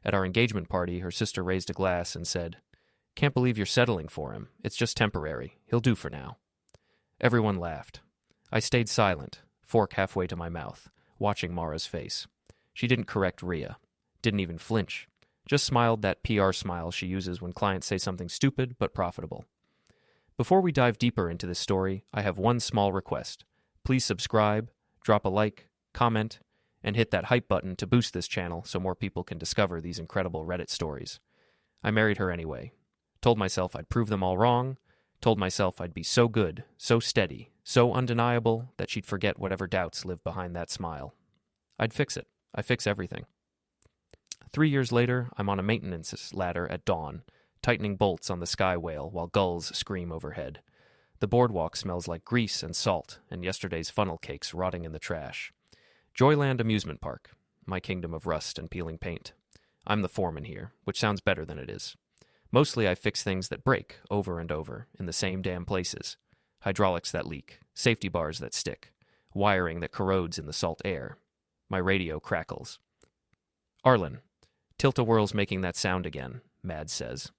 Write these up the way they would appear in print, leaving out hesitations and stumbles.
At our engagement party, her sister raised a glass and said, "Can't believe you're settling for him. It's just temporary. He'll do for now." Everyone laughed. I stayed silent, fork halfway to my mouth, watching Mara's face. She didn't correct Rhea. Didn't even flinch. Just smiled that PR smile she uses when clients say something stupid but profitable. Before we dive deeper into this story, I have one small request. Please subscribe, drop a like, comment, and hit that hype button to boost this channel so more people can discover these incredible Reddit stories. I married her anyway. Told myself I'd prove them all wrong. Told myself I'd be so good, so steady, so undeniable that she'd forget whatever doubts live behind that smile. I'd fix it. I fix everything. 3 years later, I'm on a maintenance ladder at dawn, tightening bolts on the sky whale while gulls scream overhead. The boardwalk smells like grease and salt, and yesterday's funnel cakes rotting in the trash. Joyland Amusement Park, my kingdom of rust and peeling paint. I'm the foreman here, which sounds better than it is. Mostly I fix things that break over and over in the same damn places. Hydraulics that leak, safety bars that stick, wiring that corrodes in the salt air. My radio crackles. Arlen, Tilt-A-Whirl's making that sound again, Mads says.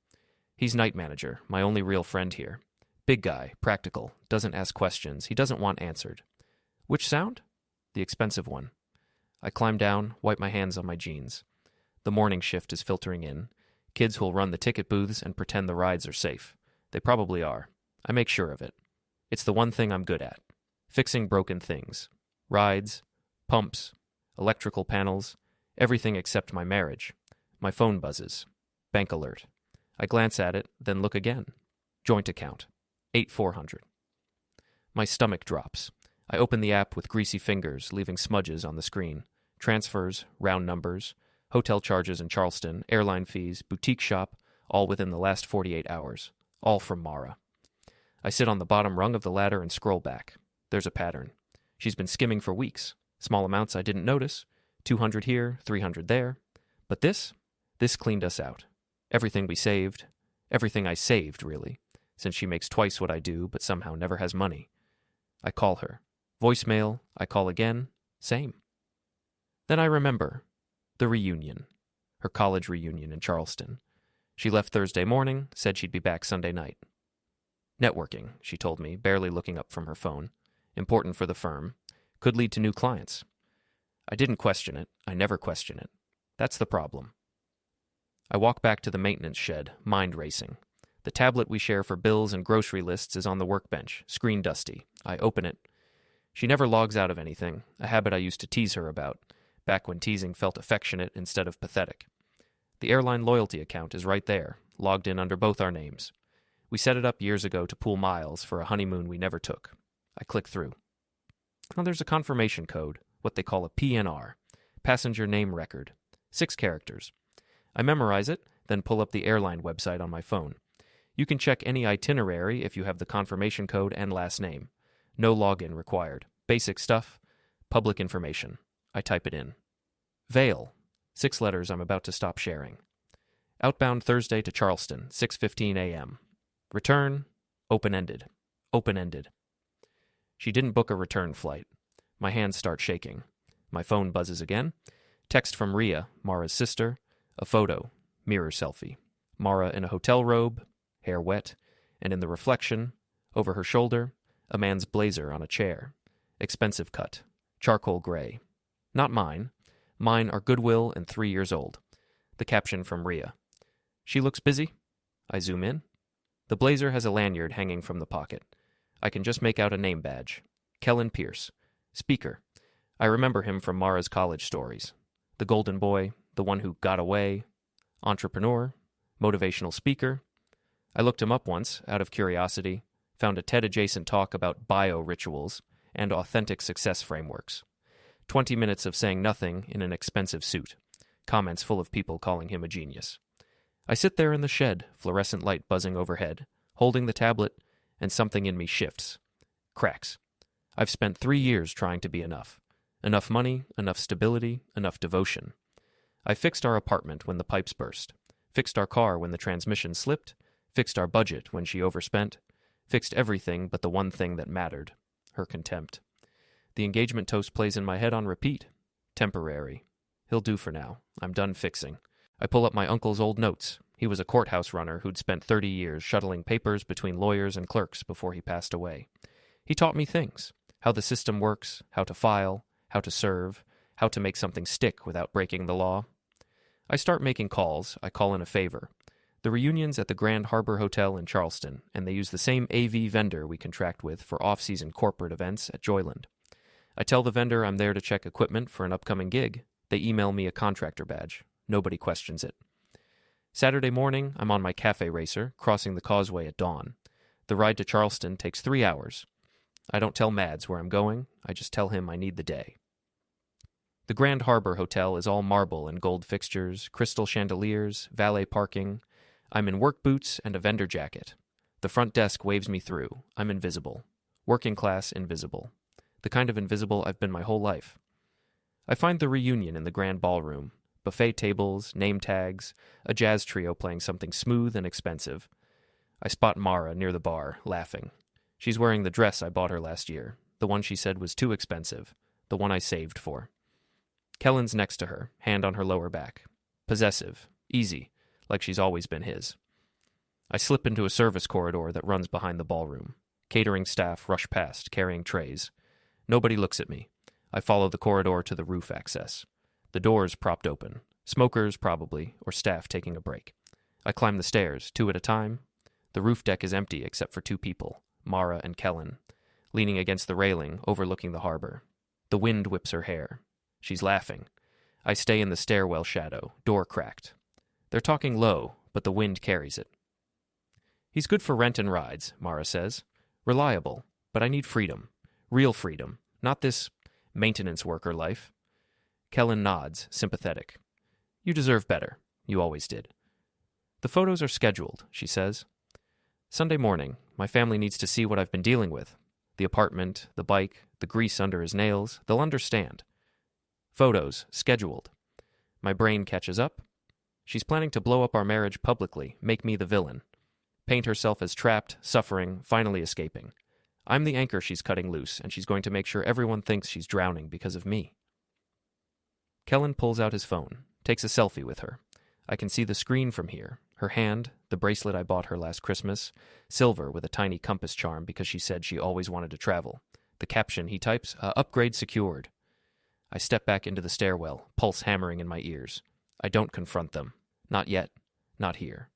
He's night manager, my only real friend here. Big guy, practical, doesn't ask questions, he doesn't want answered. Which sound? The expensive one. I climb down, wipe my hands on my jeans. The morning shift is filtering in. Kids who'll run the ticket booths and pretend the rides are safe. They probably are. I make sure of it. It's the one thing I'm good at. Fixing broken things. Rides, pumps, electrical panels, everything except my marriage. My phone buzzes. Bank alert. I glance at it, then look again. Joint account. 8,400. My stomach drops. I open the app with greasy fingers, leaving smudges on the screen. Transfers, round numbers, hotel charges in Charleston, airline fees, boutique shop, all within the last 48 hours. All from Mara. I sit on the bottom rung of the ladder and scroll back. There's a pattern. She's been skimming for weeks. Small amounts I didn't notice. 200 here, 300 there. But this cleaned us out. Everything we saved. Everything I saved, really, since she makes twice what I do but somehow never has money. I call her. Voicemail, I call again, same. Then I remember. The reunion. Her college reunion in Charleston. She left Thursday morning, said she'd be back Sunday night. Networking, she told me, barely looking up from her phone. Important for the firm. Could lead to new clients. I didn't question it. I never question it. That's the problem. I walk back to the maintenance shed, mind racing. The tablet we share for bills and grocery lists is on the workbench, screen dusty. I open it. She never logs out of anything, a habit I used to tease her about, back when teasing felt affectionate instead of pathetic. The airline loyalty account is right there, logged in under both our names. We set it up years ago to pool miles for a honeymoon we never took. I click through. Now there's a confirmation code, what they call a PNR, passenger name record, 6 characters. I memorize it, then pull up the airline website on my phone. You can check any itinerary if you have the confirmation code and last name. No login required. Basic stuff. Public information. I type it in. Vale. 6 letters I'm about to stop sharing. Outbound Thursday to Charleston, 6:15 a.m. Return. Open-ended. Open-ended. She didn't book a return flight. My hands start shaking. My phone buzzes again. Text from Rhea, Mara's sister. A photo. Mirror selfie. Mara in a hotel robe, hair wet, and in the reflection, over her shoulder, a man's blazer on a chair. Expensive cut. Charcoal gray. Not mine. Mine are Goodwill and 3 years old. The caption from Rhea. She looks busy. I zoom in. The blazer has a lanyard hanging from the pocket. I can just make out a name badge. Kellen Pierce. Speaker. I remember him from Mara's college stories. The golden boy, the one who got away. Entrepreneur. Motivational speaker. I looked him up once, out of curiosity, found a TED-adjacent talk about bio-rituals and authentic success frameworks. 20 minutes of saying nothing in an expensive suit. Comments full of people calling him a genius. I sit there in the shed, fluorescent light buzzing overhead, holding the tablet, and something in me shifts. Cracks. I've spent 3 years trying to be enough. Enough money, enough stability, enough devotion. I fixed our apartment when the pipes burst. Fixed our car when the transmission slipped. Fixed our budget when she overspent. Fixed everything but the one thing that mattered. Her contempt. The engagement toast plays in my head on repeat. Temporary. He'll do for now. I'm done fixing. I pull up my uncle's old notes. He was a courthouse runner who'd spent 30 years shuttling papers between lawyers and clerks before he passed away. He taught me things: how the system works, how to file, how to serve, how to make something stick without breaking the law. I start making calls. I call in a favor. The reunion's at the Grand Harbor Hotel in Charleston, and they use the same AV vendor we contract with for off-season corporate events at Joyland. I tell the vendor I'm there to check equipment for an upcoming gig. They email me a contractor badge. Nobody questions it. Saturday morning, I'm on my cafe racer, crossing the causeway at dawn. The ride to Charleston takes 3 hours. I don't tell Mads where I'm going. I just tell him I need the day. The Grand Harbor Hotel is all marble and gold fixtures, crystal chandeliers, valet parking. I'm in work boots and a vendor jacket. The front desk waves me through. I'm invisible. Working class invisible. The kind of invisible I've been my whole life. I find the reunion in the grand ballroom. Buffet tables, name tags, a jazz trio playing something smooth and expensive. I spot Mara near the bar, laughing. She's wearing the dress I bought her last year, the one she said was too expensive, the one I saved for. Kellen's next to her, hand on her lower back. Possessive, easy, like she's always been his. I slip into a service corridor that runs behind the ballroom. Catering staff rush past, carrying trays. Nobody looks at me. I follow the corridor to the roof access. The door's propped open. Smokers, probably, or staff taking a break. I climb the stairs, 2 at a time. The roof deck is empty except for 2 people, Mara and Kellen, leaning against the railing, overlooking the harbor. The wind whips her hair. She's laughing. I stay in the stairwell shadow, door cracked. They're talking low, but the wind carries it. He's good for rent and rides, Mara says. Reliable, but I need freedom. Real freedom, not this maintenance worker life. Kellen nods, sympathetic. You deserve better. You always did. The photos are scheduled, she says. Sunday morning, my family needs to see what I've been dealing with. The apartment, the bike, the grease under his nails. They'll understand. Photos, scheduled. My brain catches up. She's planning to blow up our marriage publicly, make me the villain. Paint herself as trapped, suffering, finally escaping. I'm the anchor she's cutting loose, and she's going to make sure everyone thinks she's drowning because of me. Kellen pulls out his phone, takes a selfie with her. I can see the screen from here. Her hand, the bracelet I bought her last Christmas, silver with a tiny compass charm because she said she always wanted to travel. The caption he types, upgrade secured. I step back into the stairwell, pulse hammering in my ears. I don't confront them. Not yet. Not here.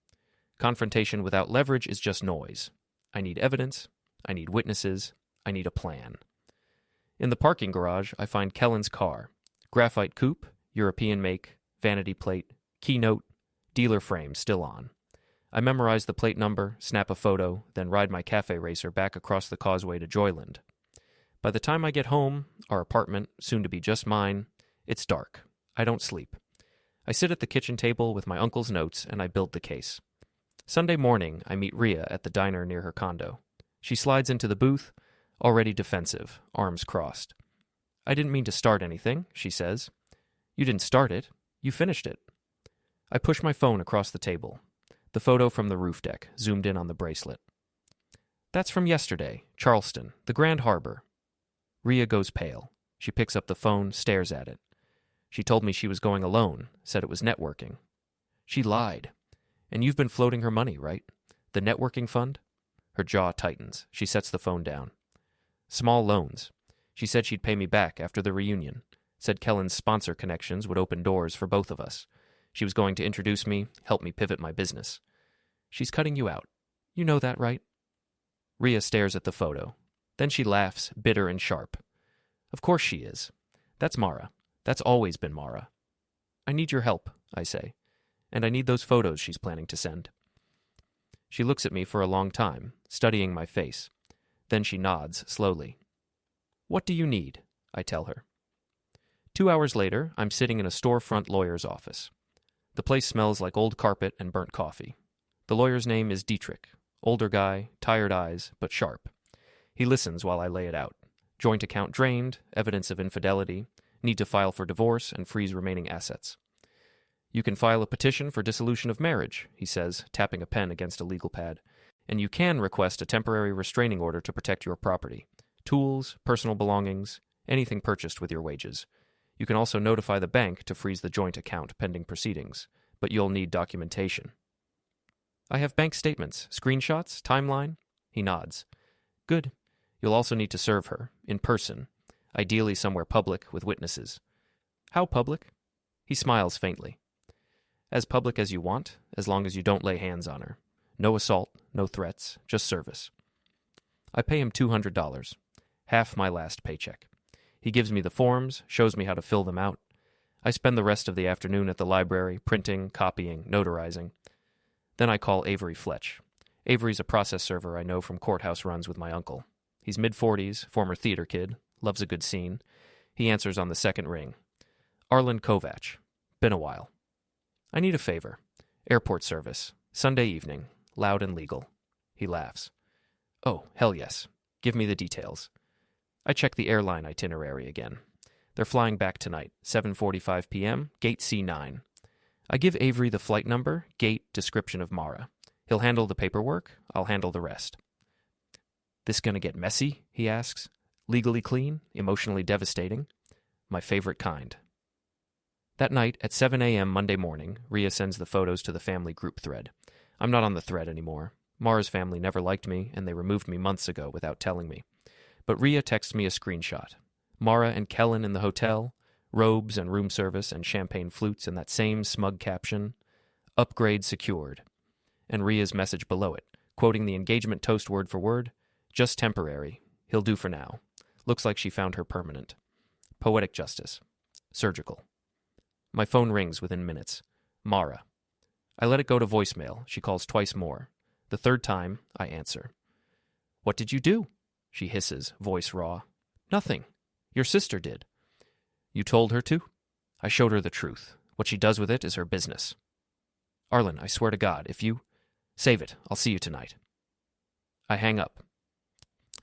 Confrontation without leverage is just noise. I need evidence. I need witnesses. I need a plan. In the parking garage, I find Kellen's car. Graphite coupe, European make, vanity plate, keynote, dealer frame still on. I memorize the plate number, snap a photo, then ride my cafe racer back across the causeway to Joyland. By the time I get home, our apartment, soon to be just mine, it's dark. I don't sleep. I sit at the kitchen table with my uncle's notes and I build the case. Sunday morning, I meet Rhea at the diner near her condo. She slides into the booth, already defensive, arms crossed. I didn't mean to start anything, she says. You didn't start it. You finished it. I push my phone across the table. The photo from the roof deck, zoomed in on the bracelet. That's from yesterday, Charleston, the Grand Harbor. Rhea goes pale. She picks up the phone, stares at it. She told me she was going alone, said it was networking. She lied. And you've been floating her money, right? The networking fund? Her jaw tightens. She sets the phone down. Small loans. She said she'd pay me back after the reunion. Said Kellen's sponsor connections would open doors for both of us. She was going to introduce me, help me pivot my business. She's cutting you out. You know that, right? Rhea stares at the photo. Then she laughs, bitter and sharp. Of course she is. That's Mara. That's always been Mara. I need your help, I say. And I need those photos she's planning to send. She looks at me for a long time, studying my face. Then she nods, slowly. What do you need? I tell her. 2 hours later, I'm sitting in a storefront lawyer's office. The place smells like old carpet and burnt coffee. The lawyer's name is Dietrich. Older guy, tired eyes, but sharp. He listens while I lay it out. Joint account drained, evidence of infidelity, need to file for divorce and freeze remaining assets. You can file a petition for dissolution of marriage, he says, tapping a pen against a legal pad. And you can request a temporary restraining order to protect your property. Tools, personal belongings, anything purchased with your wages. You can also notify the bank to freeze the joint account pending proceedings. but you'll need documentation. I have bank statements, screenshots, timeline. He nods. Good. You'll also need to serve her, in person, ideally somewhere public with witnesses. How public? He smiles faintly. As public as you want, as long as you don't lay hands on her. No assault, no threats, just service. I pay him $200, half my last paycheck. He gives me the forms, shows me how to fill them out. I spend the rest of the afternoon at the library, printing, copying, notarizing. Then I call Avery Fletch. Avery's a process server I know from courthouse runs with my uncle. He's mid-40s, former theater kid, loves a good scene. He answers on the second ring. Arlen Kovach. Been a while. I need a favor. Airport service. Sunday evening. Loud and legal. He laughs. Oh, hell yes. Give me the details. I check the airline itinerary again. They're flying back tonight, 7:45 p.m., gate C9. I give Avery the flight number, gate, description of Mara. He'll handle the paperwork. I'll handle the rest. This gonna get messy? He asks. Legally clean? Emotionally devastating? My favorite kind. That night, at 7 a.m. Monday morning, Rhea sends the photos to the family group thread. I'm not on the thread anymore. Mara's family never liked me, and they removed me months ago without telling me. But Rhea texts me a screenshot. Mara and Kellen in the hotel, robes and room service and champagne flutes, and that same smug caption, upgrade secured. And Rhea's message below it, quoting the engagement toast word for word, just temporary. He'll do for now. Looks like she found her permanent. Poetic justice. Surgical. My phone rings within minutes. Mara. I let it go to voicemail. She calls twice more. The third time, I answer. What did you do? She hisses, voice raw. Nothing. Your sister did. You told her to? I showed her the truth. What she does with it is her business. Arlen, I swear to God, if you... Save it. I'll see you tonight. I hang up.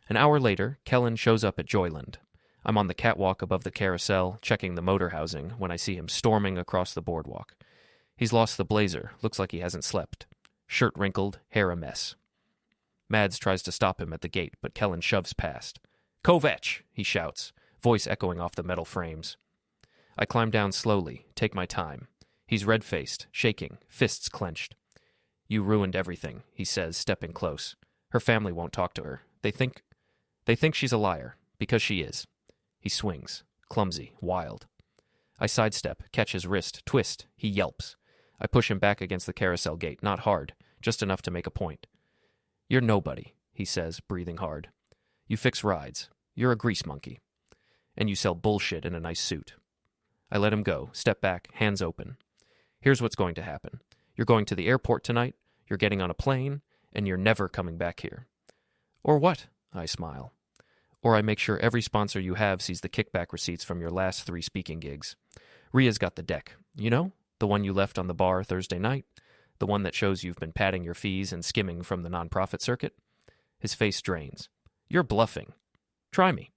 An hour later, Kellen shows up at Joyland. I'm on the catwalk above the carousel, checking the motor housing, when I see him storming across the boardwalk. He's lost the blazer. Looks like he hasn't slept. Shirt wrinkled, hair a mess. Mads tries to stop him at the gate, but Kellen shoves past. Kovach, he shouts, voice echoing off the metal frames. I climb down slowly, take my time. He's red-faced, shaking, fists clenched. You ruined everything, he says, stepping close. Her family won't talk to her. They think she's a liar, because she is. He swings, clumsy, wild. I sidestep, catch his wrist, twist. He yelps. I push him back against the carousel gate, not hard, just enough to make a point. You're nobody, he says, breathing hard. You fix rides. You're a grease monkey. And you sell bullshit in a nice suit. I let him go, step back, hands open. Here's what's going to happen. You're going to the airport tonight, you're getting on a plane, and you're never coming back here. Or what? I smile. Or I make sure every sponsor you have sees the kickback receipts from your last 3 speaking gigs. Rhea's got the deck. You know? The one you left on the bar Thursday night? The one that shows you've been padding your fees and skimming from the nonprofit circuit? His face drains. You're bluffing. Try me.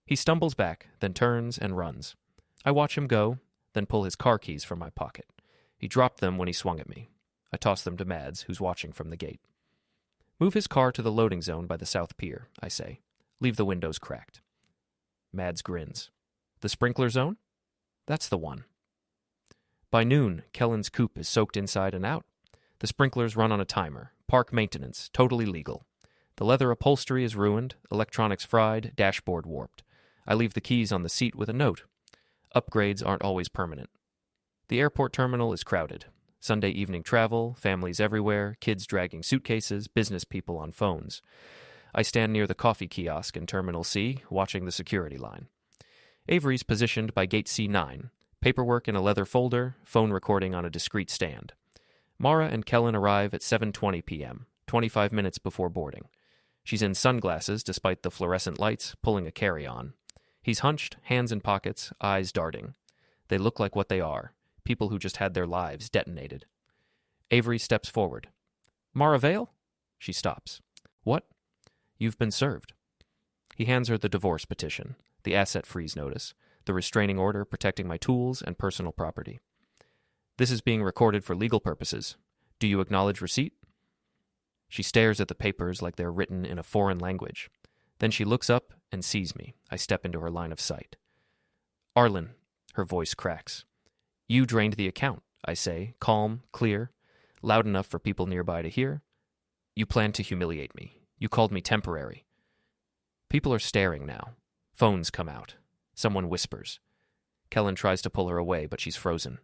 He stumbles back, then turns and runs. I watch him go, then pull his car keys from my pocket. He dropped them when he swung at me. I toss them to Mads, who's watching from the gate. Move his car to the loading zone by the South Pier, I say. Leave the windows cracked. Mads grins. The sprinkler zone? That's the one. By noon, Kellen's coupe is soaked inside and out. The sprinklers run on a timer. Park maintenance, totally legal. The leather upholstery is ruined, electronics fried, dashboard warped. I leave the keys on the seat with a note. Upgrades aren't always permanent. The airport terminal is crowded. Sunday evening travel, families everywhere, kids dragging suitcases, business people on phones. I stand near the coffee kiosk in Terminal C, watching the security line. Avery's positioned by gate C9, paperwork in a leather folder, phone recording on a discreet stand. Mara and Kellen arrive at 7:20 p.m., 25 minutes before boarding. She's in sunglasses despite the fluorescent lights, pulling a carry-on. He's hunched, hands in pockets, eyes darting. They look like what they are, people who just had their lives detonated. Avery steps forward. Mara Vale? She stops. What? You've been served. He hands her the divorce petition, the asset freeze notice, the restraining order protecting my tools and personal property. This is being recorded for legal purposes. Do you acknowledge receipt? She stares at the papers like they're written in a foreign language. Then she looks up and sees me. I step into her line of sight. Arlen, her voice cracks. You drained the account. I say, calm, clear, loud enough for people nearby to hear. You planned to humiliate me. You called me temporary. People are staring now. Phones come out. Someone whispers. Kellen tries to pull her away, but she's frozen.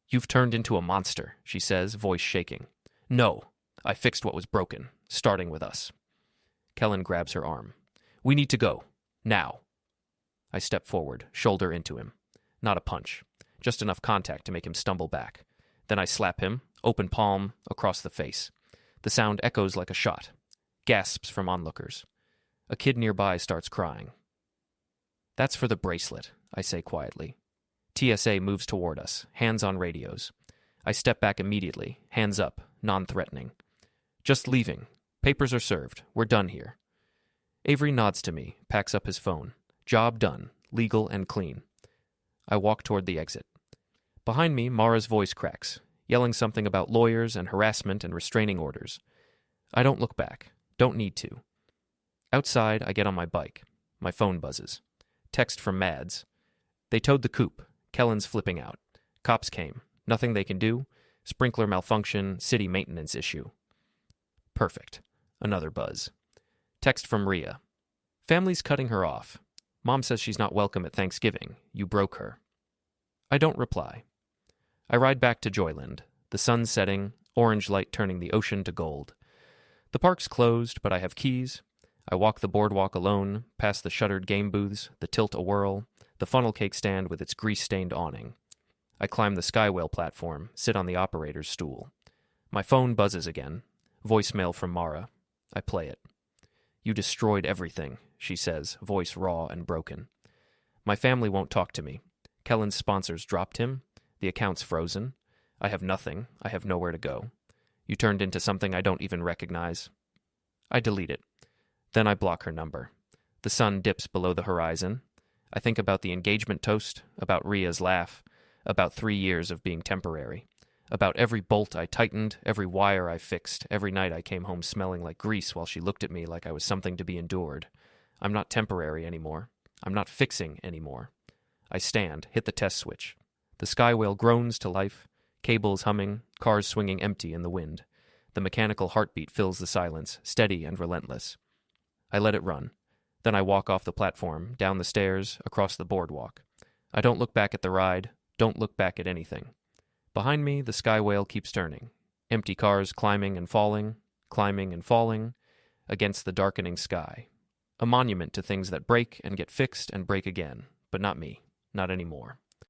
You've turned into a monster, she says, voice shaking. No, I fixed what was broken, starting with us. Kellen grabs her arm. We need to go. Now. I step forward, shoulder into him. Not a punch. Just enough contact to make him stumble back. Then I slap him, open palm, across the face. The sound echoes like a shot. Gasps from onlookers. A kid nearby starts crying. That's for the bracelet, I say quietly. TSA moves toward us, hands on radios. I step back immediately, hands up, non-threatening. Just leaving. Papers are served. We're done here. Avery nods to me, packs up his phone. Job done, legal and clean. I walk toward the exit. Behind me, Mara's voice cracks, yelling something about lawyers and harassment and restraining orders. I don't look back. Don't need to. Outside, I get on my bike. My phone buzzes. Text from Mads. They towed the coupe. Kellen's flipping out. Cops came. Nothing they can do. Sprinkler malfunction, city maintenance issue. Perfect. Another buzz. Text from Rhea. Family's cutting her off. Mom says she's not welcome at Thanksgiving. You broke her. I don't reply. I ride back to Joyland. The sun's setting, orange light turning the ocean to gold. The park's closed, but I have keys. I walk the boardwalk alone, past the shuttered game booths, the tilt-a-whirl, the funnel cake stand with its grease-stained awning. I climb the Skywhale platform, sit on the operator's stool. My phone buzzes again. Voicemail from Mara. I play it. You destroyed everything, she says, voice raw and broken. My family won't talk to me. Kellen's sponsors dropped him. The account's frozen. I have nothing. I have nowhere to go. You turned into something I don't even recognize. I delete it. Then I block her number. The sun dips below the horizon. I think about the engagement toast, about Rhea's laugh, about 3 years of being temporary, about every bolt I tightened, every wire I fixed, every night I came home smelling like grease while she looked at me like I was something to be endured. I'm not temporary anymore. I'm not fixing anymore. I stand, hit the test switch. The Skywhale groans to life, cables humming, cars swinging empty in the wind. The mechanical heartbeat fills the silence, steady and relentless. I let it run. Then I walk off the platform, down the stairs, across the boardwalk. I don't look back at the ride, don't look back at anything. Behind me, the Skywhale keeps turning. Empty cars climbing and falling, against the darkening sky. A monument to things that break and get fixed and break again, but not me, not anymore.